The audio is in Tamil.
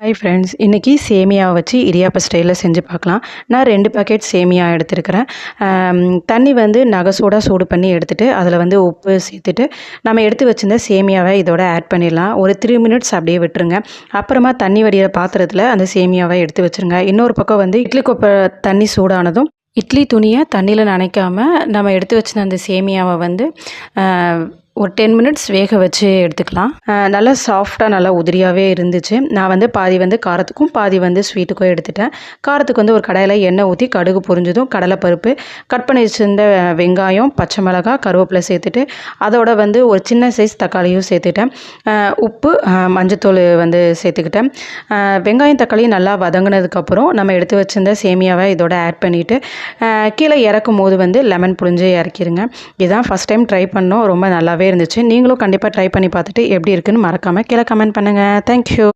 ஹாய் ஃப்ரெண்ட்ஸ், இன்றைக்கி சேமியாவை வச்சு இடியாப்ப ஸ்டைலில் செஞ்சு பார்க்கலாம். நான் 2 பாக்கெட் சேமியா எடுத்துருக்கிறேன். தண்ணி வந்து நகசூடாக சூடு பண்ணி எடுத்துகிட்டு அதில் வந்து உப்பு சேர்த்துட்டு நம்ம எடுத்து வச்சிருந்த சேமியாவை இதோட ஆட் பண்ணிடலாம். ஒரு 3 மினிட்ஸ் அப்படியே விட்டுருங்க. அப்புறமா தண்ணி வடிகிற பாத்திரத்தில் அந்த சேமியாவை எடுத்து வச்சுருங்க. இன்னொரு பக்கம் வந்து இட்லி கொப்பை தண்ணி சூடானதும் இட்லி துணியை தண்ணியில் நனைக்காமல் நம்ம எடுத்து வச்சிருந்த அந்த சேமியாவை வந்து ஒரு 10 மினிட்ஸ் வேக வச்சு எடுத்துக்கலாம். நல்லா சாஃப்டாக நல்லா உதிரியாகவே இருந்துச்சு. நான் வந்து பாதி வந்து காரத்துக்கும் பாதி வந்து ஸ்வீட்டுக்கும் எடுத்துட்டேன். காரத்துக்கு வந்து ஒரு கடாயில் எண்ணெய் ஊற்றி கடுகு பொரிஞ்சதும் கடலைப்பருப்பு, கட் பண்ணி வச்சுருந்த வெங்காயம், பச்சை மிளகாய், கருவேப்பிலை சேர்த்துட்டு அதோட வந்து ஒரு சின்ன சைஸ் தக்காளியும் சேர்த்துட்டேன். உப்பு, மஞ்சத்தூள் வந்து சேர்த்துக்கிட்டேன். வெங்காயம் தக்காளி நல்லா வதங்கினதுக்கப்புறம் நம்ம எடுத்து வச்சுருந்த சேமியாவை இதோட ஆட் பண்ணிவிட்டு கீழே இறக்கும் போது வந்து லெமன் புழிஞ்சு இறக்கிடுங்க. இதுதான் ஃபஸ்ட் டைம் ட்ரை பண்ணோம். ரொம்ப நல்லாவே இருந்துச்சு. நீங்களும் கண்டிப்பாக ட்ரை பண்ணி பார்த்துட்டு எப்படி இருக்குன்னு மறக்காமல் கீழே கமெண்ட் பண்ணுங்கள். தேங்க்யூ.